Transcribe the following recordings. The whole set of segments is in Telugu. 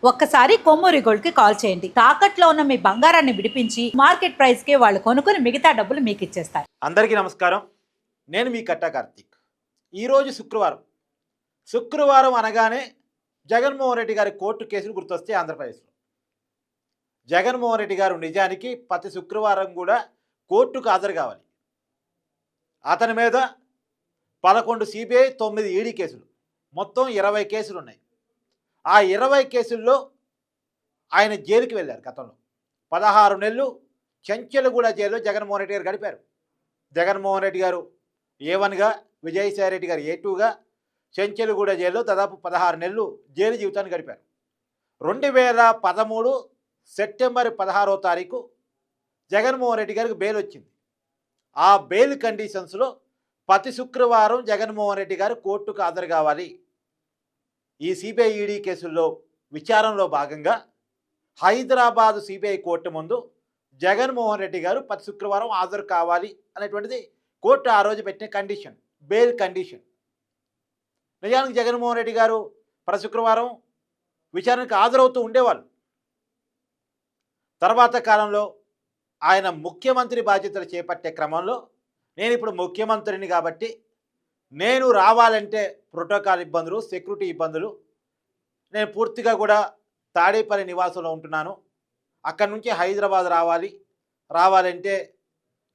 ఒక్కసారి కొమ్మూరి గోల్డ్ కి కాల్ చేయండి. తాకట్లో ఉన్న మీ బంగారాన్ని విడిపించి మార్కెట్ ప్రైస్ కి వాళ్ళు కొనుక్కుని మిగతా డబ్బులు మీకు ఇచ్చేస్తారు. అందరికీ నమస్కారం. నేను మీ కట్టా కార్తీక్. ఈరోజు శుక్రవారం అనగానే జగన్మోహన్ రెడ్డి గారి కోర్టు కేసులు గుర్తొస్తాయి ఆంధ్రప్రదేశ్లో. జగన్మోహన్ రెడ్డి గారు నిజానికి ప్రతి శుక్రవారం కూడా కోర్టుకు హాజరు కావాలి. అతని మీద 11 సిబిఐ 9 ఈడీ కేసులు, మొత్తం 20 కేసులు ఉన్నాయి. ఆ 20 కేసుల్లో ఆయన జైలుకి వెళ్ళారు. గతంలో 16 నెలలు చెంచలగూడ జైల్లో జగన్మోహన్ రెడ్డి గారు గడిపారు. జగన్మోహన్ రెడ్డి గారు A1గా, విజయసాయి రెడ్డి గారు A2గా చెంచలగూడ జైల్లో దాదాపు 16 నెలలు జైలు జీవితాన్ని గడిపారు. 2013 సెప్టెంబర్ 16వ తారీఖు జగన్మోహన్ రెడ్డి గారికి బెయిల్ వచ్చింది. ఆ బెయిల్ కండిషన్స్లో ప్రతి శుక్రవారం జగన్మోహన్ రెడ్డి గారు కోర్టుకు హాజరు కావాలి. ఈ సిబిఐ ఈడీ కేసుల్లో విచారణలో భాగంగా హైదరాబాదు సిబిఐ కోర్టు ముందు జగన్మోహన్ రెడ్డి గారు ప్రతి శుక్రవారం హాజరు కావాలి అనేటువంటిది కోర్టు ఆ రోజు పెట్టిన కండిషన్, బెయిల్ కండిషన్. నిజానికి జగన్మోహన్ రెడ్డి గారు ప్రతి శుక్రవారం విచారణకు హాజరవుతూ ఉండేవాళ్ళు. తర్వాత కాలంలో ఆయన ముఖ్యమంత్రి బాధ్యతలు చేపట్టే క్రమంలో నేను ఇప్పుడు ముఖ్యమంత్రిని కాబట్టి నేను రావాలంటే ప్రోటోకాల్ ఇబ్బందులు, సెక్యూరిటీ ఇబ్బందులు, నేను పూర్తిగా కూడా తాడేపల్లి నివాసంలో ఉంటున్నాను, అక్కడి నుంచి హైదరాబాద్ రావాలంటే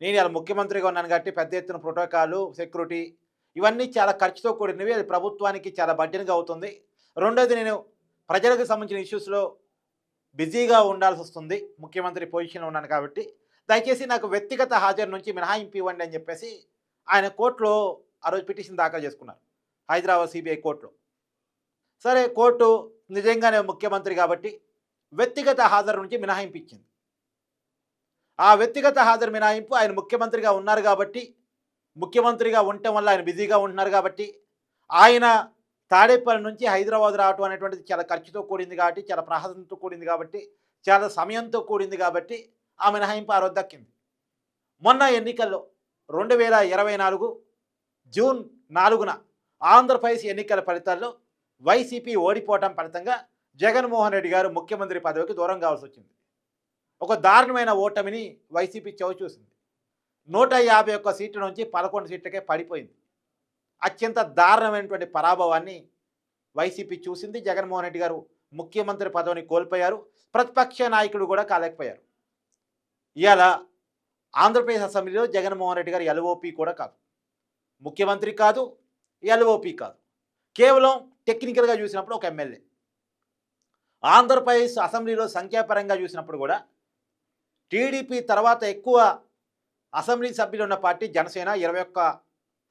నేను ఇలా ముఖ్యమంత్రిగా ఉన్నాను కాబట్టి పెద్ద ఎత్తున ప్రోటోకాలు, సెక్యూరిటీ ఇవన్నీ చాలా ఖర్చుతో కూడినవి, అది ప్రభుత్వానికి చాలా బడ్జెట్గా అవుతుంది. రెండోది, నేను ప్రజలకు సంబంధించిన ఇష్యూస్లో బిజీగా ఉండాల్సి వస్తుంది, ముఖ్యమంత్రి పొజిషన్లో ఉన్నాను కాబట్టి దయచేసి నాకు వ్యక్తిగత హాజరు నుంచి మినహాయింపు ఇవ్వండి అని చెప్పేసి ఆయన కోర్టులో ఆ రోజు పిటిషన్ దాఖలు చేసుకున్నారు, హైదరాబాద్ సిబిఐ కోర్టులో. సరే, కోర్టు నిజంగానే ముఖ్యమంత్రి కాబట్టి వ్యక్తిగత హాజరు నుంచి మినహాయింపు ఇచ్చింది. ఆ వ్యక్తిగత హాజరు మినహాయింపు ఆయన ముఖ్యమంత్రిగా ఉన్నారు కాబట్టి, ముఖ్యమంత్రిగా ఉండటం వల్ల ఆయన బిజీగా ఉంటున్నారు కాబట్టి, ఆయన తాడేపల్లి నుంచి హైదరాబాద్ రావటం అనేటువంటిది చాలా ఖర్చుతో కూడింది కాబట్టి, చాలా ప్రహాసంతో కూడింది కాబట్టి, చాలా సమయంతో కూడింది కాబట్టి ఆ మినహాయింపు ఆ రోజు దక్కింది. మొన్న ఎన్నికల్లో 2024 జూన్ 4న ఆంధ్రప్రదేశ్ ఎన్నికల ఫలితాల్లో వైసీపీ ఓడిపోవటం ఫలితంగా జగన్మోహన్ రెడ్డి గారు ముఖ్యమంత్రి పదవికి దూరం కావాల్సి వచ్చింది. ఒక దారుణమైన ఓటమిని వైసీపీ చవిచూసింది. 151 సీట్ల నుంచి 11 సీట్లకే పడిపోయింది. అత్యంత దారుణమైనటువంటి పరాభవాన్ని వైసీపీ చూసింది. జగన్మోహన్ రెడ్డి గారు ముఖ్యమంత్రి పదవిని కోల్పోయారు. ప్రతిపక్ష నాయకుడు కూడా కాలేకపోయారు. ఇవాళ ఆంధ్రప్రదేశ్ అసెంబ్లీలో జగన్మోహన్ రెడ్డి గారు ఎల్ఓపి కూడా కాదు, ముఖ్యమంత్రి కాదు, ఎల్ఓపి కాదు, కేవలం టెక్నికల్గా చూసినప్పుడు ఒక ఎమ్మెల్యే. ఆంధ్రప్రదేశ్ అసెంబ్లీలో సంఖ్యాపరంగా చూసినప్పుడు కూడా టీడీపీ తర్వాత ఎక్కువ అసెంబ్లీ సభ్యులు ఉన్న పార్టీ జనసేన, 21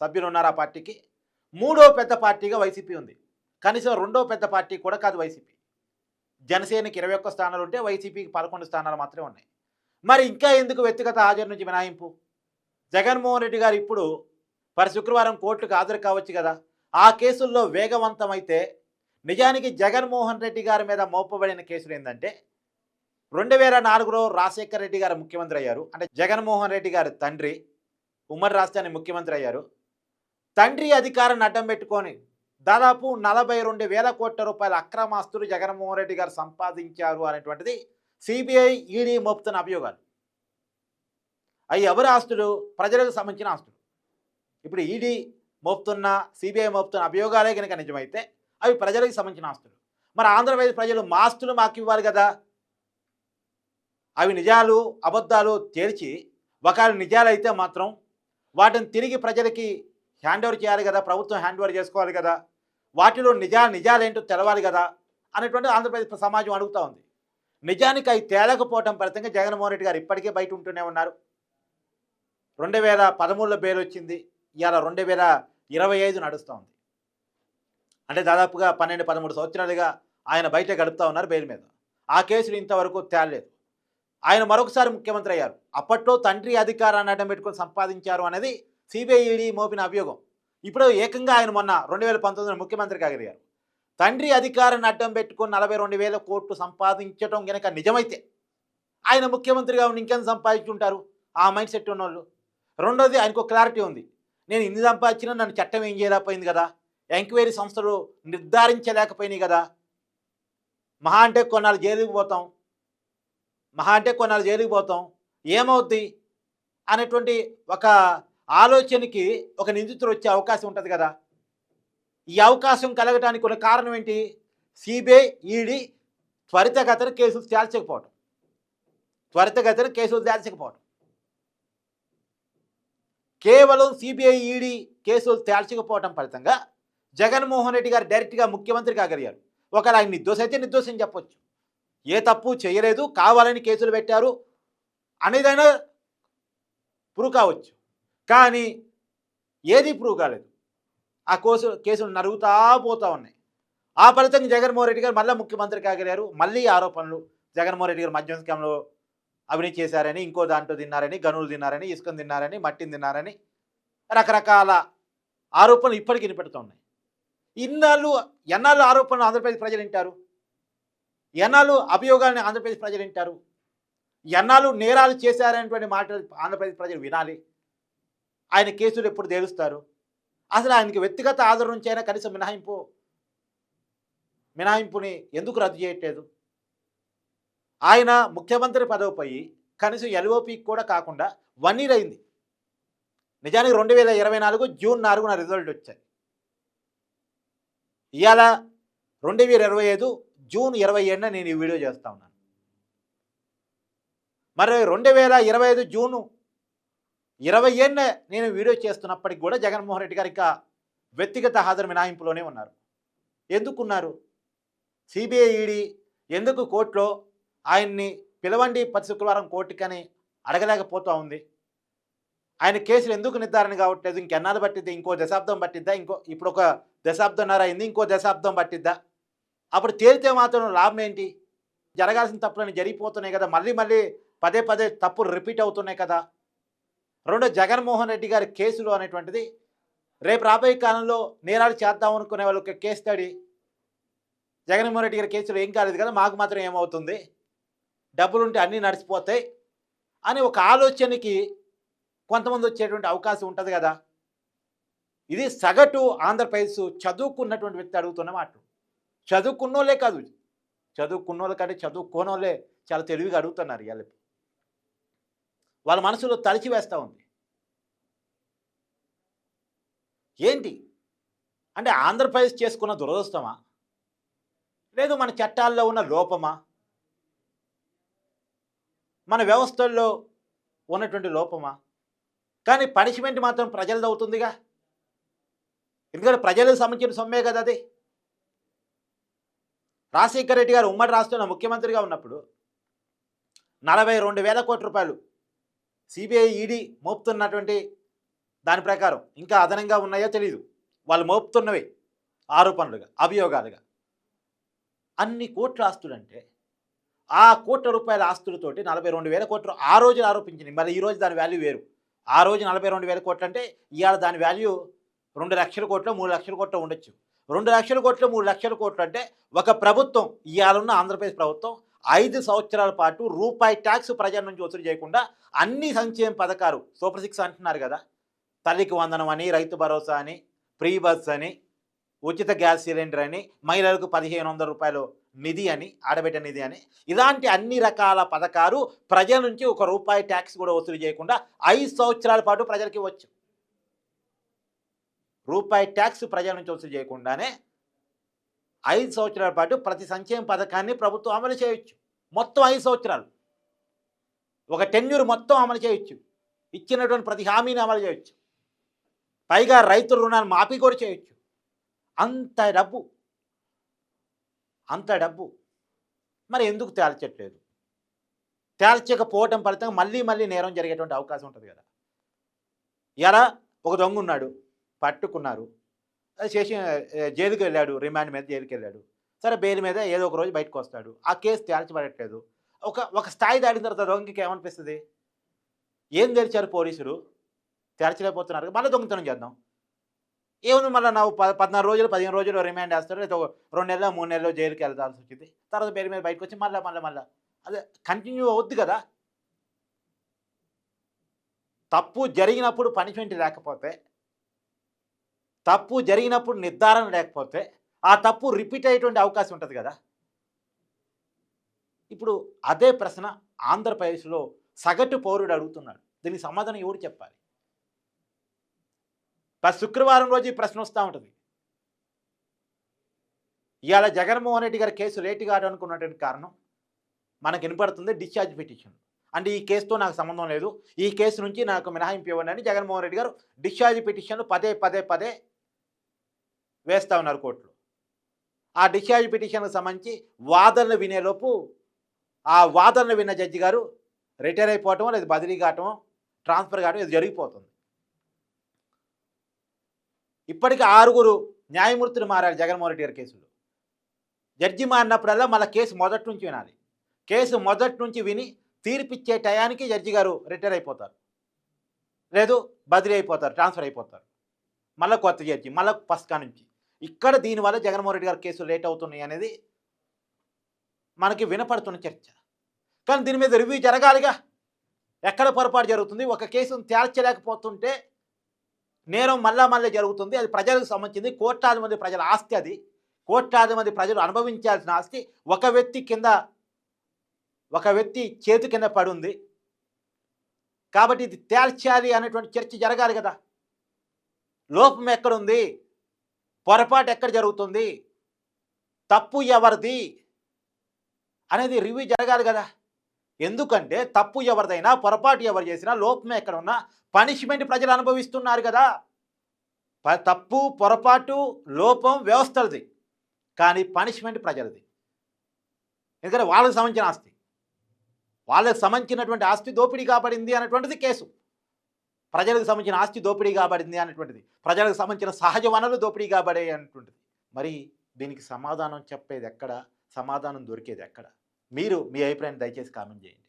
సభ్యులు ఉన్నారు ఆ పార్టీకి. మూడో పెద్ద పార్టీగా వైసీపీ ఉంది. కనీసం రెండో పెద్ద పార్టీ కూడా కాదు వైసీపీ. జనసేనకి 21 స్థానాలు ఉంటే వైసీపీకి 11 స్థానాలు మాత్రమే ఉన్నాయి. మరి ఇంకా ఎందుకు వ్యక్తిగత హాజరు నుంచి మినహాయింపు? జగన్మోహన్ రెడ్డి గారు ఇప్పుడు ప్రతి శుక్రవారం కోర్టుకు హాజరు కావచ్చు కదా. ఆ కేసుల్లో వేగవంతమైతే నిజానికి జగన్మోహన్ రెడ్డి గారి మీద మోపబడిన కేసులు ఏంటంటే, 2004లో రాజశేఖర రెడ్డి గారు ముఖ్యమంత్రి అయ్యారు. అంటే జగన్మోహన్ రెడ్డి గారి తండ్రి ఉమ్మడి రాష్ట్రానికి ముఖ్యమంత్రి అయ్యారు. తండ్రి అధికారాన్ని అడ్డం పెట్టుకొని దాదాపు 42,000 కోట్ల రూపాయల అక్రమాస్తులు జగన్మోహన్ రెడ్డి గారు సంపాదించారు అనేటువంటిది సిబిఐ ఈడీ మోపుతున్న అభియోగాలు. అవి ఎవరి ఆస్తులు? ప్రజలకు సంబంధించిన ఆస్తులు. ఇప్పుడు ఈడీ మోపుతున్న, సిబిఐ మోపుతున్న అభియోగాలే కనుక నిజమైతే అవి ప్రజలకు సంబంధించిన ఆస్తులు. మరి ఆంధ్రప్రదేశ్ ప్రజలు మా ఆస్తులు మాకు ఇవ్వాలి కదా. అవి నిజాలు అబద్ధాలు తేల్చి, ఒకవేళ నిజాలైతే మాత్రం వాటిని తిరిగి ప్రజలకి హ్యాండ్ ఓవర్ చేయాలి కదా, ప్రభుత్వం హ్యాండ్ ఓవర్ చేసుకోవాలి కదా, వాటిలో నిజాలేంటో తెలవాలి కదా అనేటువంటి ఆంధ్రప్రదేశ్ సమాజం అడుగుతూ ఉంది. నిజానికి అవి తేలకపోవటం ఫలితంగా జగన్మోహన్ రెడ్డి గారు ఇప్పటికే బయట ఉంటూనే ఉన్నారు. 2013లో బెయిల్ వచ్చింది, ఇవాళ 2025 నడుస్తూ ఉంది. అంటే దాదాపుగా 12-13 సంవత్సరాలుగా ఆయన బయట గడుపుతూ ఉన్నారు బెయిల్ మీద. ఆ కేసులు ఇంతవరకు తేలలేదు. ఆయన మరొకసారి ముఖ్యమంత్రి అయ్యారు. అప్పట్లో తండ్రి అధికారాన్ని అడ్డం పెట్టుకొని సంపాదించారు అనేది సిబిఐ ఈడీ మోపిన అభియోగం. ఇప్పుడు ఏకంగా ఆయన మొన్న 2019లో ముఖ్యమంత్రిగా ఎదిగారు. తండ్రి అధికారాన్ని అడ్డం పెట్టుకొని 42,000 కోట్లు సంపాదించడం కనుక నిజమైతే ఆయన ముఖ్యమంత్రిగా ఉండి ఇంకెంత సంపాదించుంటారు ఆ మైండ్ సెట్ ఉన్నోళ్ళు. రెండోది, ఆయనకు క్లారిటీ ఉంది, నేను ఇన్ని సంపాదించినా నన్ను చట్టం ఏం చేయలేకపోయింది కదా, ఎంక్వైరీ సంస్థలు నిర్ధారించలేకపోయినాయి కదా. మహా అంటే కొన్నాళ్ళు జైలుకి పోతాం, ఏమవుద్ది అనేటువంటి ఒక ఆలోచనకి ఒక నిందితుడు వచ్చే అవకాశం ఉంటుంది కదా. ఈ అవకాశం కలగటానికి ఉన్న కారణం ఏంటి? సిబిఐ, ఈడీ త్వరితగతిన కేసులు తేల్చకపోవడం. కేవలం సిబిఐ, ఈడీ కేసులు తేల్చకపోవడం ఫలితంగా జగన్మోహన్ రెడ్డి గారు డైరెక్ట్గా ముఖ్యమంత్రి కాగలిగారు. ఒకవేళ ఆయన నిర్దోషి అయితే నిర్దోషం చెప్పొచ్చు, ఏ తప్పు చేయలేదు కావాలని కేసులు పెట్టారు అనేదైనా ప్రూవ్ కావచ్చు. కానీ ఏది ప్రూవ్ కాలేదు. ఆ కేసులు నరుగుతా పోతూ ఉన్నాయి. ఆ ఫలితంగా జగన్మోహన్ రెడ్డి గారు మళ్ళీ ముఖ్యమంత్రి కాగలిగారు. మళ్ళీ ఆరోపణలు, జగన్మోహన్ రెడ్డి గారు మద్యం స్కామ్లో అవినీతి చేశారని, ఇంకో దాంట్లో తిన్నారని, గనులు తిన్నారని, ఇసుకను తిన్నారని, మట్టిని తిన్నారని రకరకాల ఆరోపణలు ఇప్పటికీ వినిపెడుతూ ఉన్నాయి. ఎన్నాళ్ళు ఆరోపణలు ఆంధ్రప్రదేశ్ ప్రజలు వింటారు? ఎన్నాళ్ళు అభియోగాన్ని ఆంధ్రప్రదేశ్ ప్రజలు వింటారు? ఎన్నాళ్ళు నేరాలు చేశారనేటువంటి మాటలు ఆంధ్రప్రదేశ్ ప్రజలు వినాలి? ఆయన కేసులు ఎప్పుడు తేలుస్తారు? అసలు ఆయనకి వ్యక్తిగత ఆధారం నుంచి అయినా కనీసం మినహాయింపుని ఎందుకు రద్దు చేయట్లేదు? ఆయన ముఖ్యమంత్రి పదవిపై కనీసం ఎల్ఓపికి కూడా కాకుండా 1 year అయింది. నిజానికి 2024 జూన్ 4న రిజల్ట్ వచ్చాయి. ఇవాళ 2025 జూన్ 27న నేను ఈ వీడియో చేస్తా ఉన్నాను. మరి 2025 జూను 27న నేను వీడియో చేస్తున్నప్పటికి కూడా జగన్మోహన్ రెడ్డి గారు ఇంకా వ్యక్తిగత హాజరు మినహాయింపులోనే ఉన్నారు. ఎందుకున్నారు? సిబిఐ, ఈడీ ఎందుకు కోర్టులో ఆయన్ని పిలవండి ప్రతి శుక్రవారం కోర్టుకని అడగలేకపోతూ ఉంది? ఆయన కేసులు ఎందుకు నిర్ధారణ కావట్లేదు? ఇంకెన్నాళ్ళు పట్టిద్దా? ఇంకో దశాబ్దం పట్టిద్దా? ఇప్పుడు ఒక దశాబ్దంన్నర అయింది, ఇంకో దశాబ్దం పట్టిద్దా? అప్పుడు తేలితే మాత్రం లాభం ఏంటి? జరగాల్సిన తప్పులని జరిగిపోతున్నాయి కదా, మళ్ళీ పదే తప్పులు రిపీట్ అవుతున్నాయి కదా. రెండో, జగన్మోహన్ రెడ్డి గారి కేసులు అనేటువంటిది రేపు రాబోయే కాలంలో నేరాలు చేద్దాం అనుకునే వాళ్ళకి కేసు స్టడీ. జగన్మోహన్ రెడ్డి గారి కేసులు ఏం కాలేదు కదా, మాకు మాత్రం ఏమవుతుంది, డబ్బులుంటే అన్నీ నడిచిపోతాయి అని ఒక ఆలోచనకి కొంతమంది వచ్చేటువంటి అవకాశం ఉంటుంది కదా. ఇది సగటు ఆంధ్రప్రదేశ్ చదువుకున్నటువంటి వ్యక్తి అడుగుతున్న మాట. చదువుకున్నోళ్ళే కాదు, చదువుకున్నోళ్ళ కంటే చదువుకోనోళ్ళే చాలా తెలివిగా అడుగుతున్నారు. ఇవాళ వాళ్ళ మనసులో తలిచి వేస్తూ ఉంది. ఏంటి అంటే ఆంధ్రప్రదేశ్ చేసుకున్న దురదృష్టమా, లేదు మన చట్టాల్లో ఉన్న లోపమా, మన వ్యవస్థల్లో ఉన్నటువంటి లోపమా? కానీ పనిష్మెంట్ మాత్రం ప్రజలది అవుతుందిగా, ఎందుకంటే ప్రజలకు సంబంధించిన సొమ్మే కదా అది. రాజశేఖర రెడ్డి గారు ఉమ్మడి రాష్ట్రంలో ముఖ్యమంత్రిగా ఉన్నప్పుడు 42,000 కోట్ల రూపాయలు సిబిఐ, ఈడీ మోపుతున్నటువంటి దాని ప్రకారం ఇంకా అదనంగా ఉన్నాయో తెలియదు, వాళ్ళు మోపుతున్నవి ఆరోపణలుగా, అభియోగాలుగా అన్ని కోట్ల ఆస్తులంటే ఆ కోట్ల రూపాయల ఆస్తులతోటి 42,000 కోట్లు ఆ రోజున ఆరోపించింది. మరి ఈ రోజు దాని వాల్యూ వేరు. ఆ రోజు 42,000 కోట్లు అంటే ఇవాళ దాని వాల్యూ 2 లక్షల కోట్లు, 3 లక్షల కోట్లు ఉండొచ్చు. 2 లక్షల కోట్లు, 3 లక్షల కోట్లు అంటే ఒక ప్రభుత్వం, ఇవాళ ఉన్న ఆంధ్రప్రదేశ్ ప్రభుత్వం 5 సంవత్సరాల పాటు రూపాయి ట్యాక్స్ ప్రజల నుంచి వసూలు చేయకుండా అన్ని సంక్షేమ పథకాలు, సూపర్ 6 అంటున్నారు కదా, తల్లికి వందనం అని, రైతు భరోసా అని, ఫ్రీ బస్ అని, ఉచిత గ్యాస్ సిలిండర్ అని, మహిళలకు 1,500 రూపాయలు నిధి అని, ఆడబిడ్డ నిధి అని, ఇలాంటి అన్ని రకాల పథకాలు ప్రజల నుంచి 1 రూపాయి ట్యాక్స్ కూడా వసూలు చేయకుండా 5 సంవత్సరాల పాటు ప్రజలకి ఇవ్వచ్చు. రూపాయి ట్యాక్స్ ప్రజల నుంచి వసూలు చేయకుండానే 5 సంవత్సరాల పాటు ప్రతి సంక్షేమ పథకాన్ని ప్రభుత్వం అమలు చేయొచ్చు. మొత్తం 5 సంవత్సరాలు ఒక టెన్యూర్ మొత్తం అమలు చేయొచ్చు. ఇచ్చినటువంటి ప్రతి హామీని అమలు చేయొచ్చు. పైగా రైతుల రుణాలు మాఫీ కూడా చేయొచ్చు. అంత డబ్బు మరి ఎందుకు తేల్చట్లేదు? తేల్చకపోవటం ఫలితంగా మళ్ళీ నేరం జరిగేటువంటి అవకాశం ఉంటుంది కదా. ఇలా ఒక దొంగ ఉన్నాడు, పట్టుకున్నారు, జైలుకి వెళ్ళాడు, రిమాండ్ మీద జైలుకి వెళ్ళాడు, సరే బెయిల్ మీద ఏదో ఒక రోజు బయటకు వస్తాడు, ఆ కేసు తేల్చబడట్లేదు. ఒక స్థాయి దాటిన తర్వాత దొంగకి ఏమనిపిస్తుంది? ఏం తెలిచారు పోలీసులు, తేల్చలేకపోతున్నారు, మళ్ళీ దొంగతనం చేద్దాం. ఏముంది, మళ్ళీ నాకు 14 రోజులు 15 రోజులు రిమాండ్ వేస్తారు, లేదా 2 నెలలు 3 నెలలు జైలుకి వెళ్తాల్సి వచ్చింది, తర్వాత బెయిల్ మీద బయటకు వచ్చి మళ్ళీ అదే కంటిన్యూ అవుద్ది కదా. తప్పు జరిగినప్పుడు పనిష్మెంట్ లేకపోతే, తప్పు జరిగినప్పుడు నిర్ధారణ లేకపోతే ఆ తప్పు రిపీట్ అయ్యేటువంటి అవకాశం ఉంటుంది కదా. ఇప్పుడు అదే ప్రశ్న ఆంధ్రప్రదేశ్లో సగటు పౌరుడు అడుగుతున్నాడు. దీనికి సమాధానం ఎవరు చెప్పాలి? ప్రతి శుక్రవారం రోజు ఈ ప్రశ్న వస్తూ ఉంటుంది. ఇవాళ జగన్మోహన్ రెడ్డి గారి కేసు లేట్ కావడానుకున్నటువంటి కారణం మనకు వినపడుతుంది డిశ్చార్జ్ పిటిషన్. అంటే ఈ కేసుతో నాకు సంబంధం లేదు, ఈ కేసు నుంచి నాకు మినహాయింపు ఇవ్వండి అని జగన్మోహన్ రెడ్డి గారు డిశ్చార్జ్ పిటిషన్లు పదే వేస్తూ ఉన్నారు కోర్టులో. ఆ డిశ్చార్జ్ పిటిషన్కు సంబంధించి వాదనలు వినేలోపు ఆ వాదనలు విన్న జడ్జి గారు రిటైర్ అయిపోవటం, లేదా బదిలీ కావటం, ట్రాన్స్ఫర్ కావటం ఇది జరిగిపోతుంది. ఇప్పటికీ 6 న్యాయమూర్తులు మారారు జగన్మోహన్ రెడ్డి గారి కేసులో. జడ్జి మారినప్పుడల్లా మళ్ళీ కేసు మొదటి నుంచి వినాలి. కేసు మొదటి నుంచి విని తీర్పిచ్చే టయానికి జడ్జి గారు రిటైర్ అయిపోతారు, లేదు బదిలీ అయిపోతారు, ట్రాన్స్ఫర్ అయిపోతారు. మళ్ళీ కొత్త జడ్జి, మళ్ళీ పస్కా నుంచి. ఇక్కడ దీనివల్ల జగన్మోహన్ రెడ్డి గారి కేసులు లేట్ అవుతున్నాయి అనేది మనకి వినపడుతున్న చర్చ. కానీ దీని మీద రివ్యూ జరగాలిగా. ఎక్కడ పొరపాటు జరుగుతుంది? ఒక కేసును తేల్చలేకపోతుంటే నేరం మళ్ళా జరుగుతుంది. అది ప్రజలకు సంబంధించింది, కోట్లాది మంది ప్రజల ఆస్తి. అది కోట్లాది మంది ప్రజలు అనుభవించాల్సిన ఆస్తి ఒక వ్యక్తి చేతి కింద పడి ఉంది. కాబట్టి ఇది తేల్చాలి అనేటువంటి చర్చ జరగాలి కదా. లోపం ఎక్కడుంది, పొరపాటు ఎక్కడ జరుగుతుంది, తప్పు ఎవరిది అనేది రివ్యూ జరగాలి కదా. ఎందుకంటే తప్పు ఎవరిదైనా, పొరపాటు ఎవరు చేసినా, లోపం ఎక్కడ ఉన్నా పనిష్మెంట్ ప్రజలు అనుభవిస్తున్నారు కదా. తప్పు, పొరపాటు, లోపం వ్యవస్థలది, కానీ పనిష్మెంట్ ప్రజలది. ఎందుకంటే వాళ్ళకి సంబంధించిన ఆస్తి, వాళ్ళకి సంబంధించినటువంటి ఆస్తి దోపిడీ కాబడింది అనేటువంటిది కేసు. ప్రజలకు సంబంధించిన ఆస్తి దోపిడీ కాబడింది అనేటువంటిది, ప్రజలకు సంబంధించిన సహజ వనరులు దోపిడీ కాబడే అనేటువంటిది. మరి దీనికి సమాధానం చెప్పేది ఎక్కడ, సమాధానం దొరికేది ఎక్కడ? మీరు మీ అభిప్రాయాన్ని దయచేసి కామెంట్ చేయండి.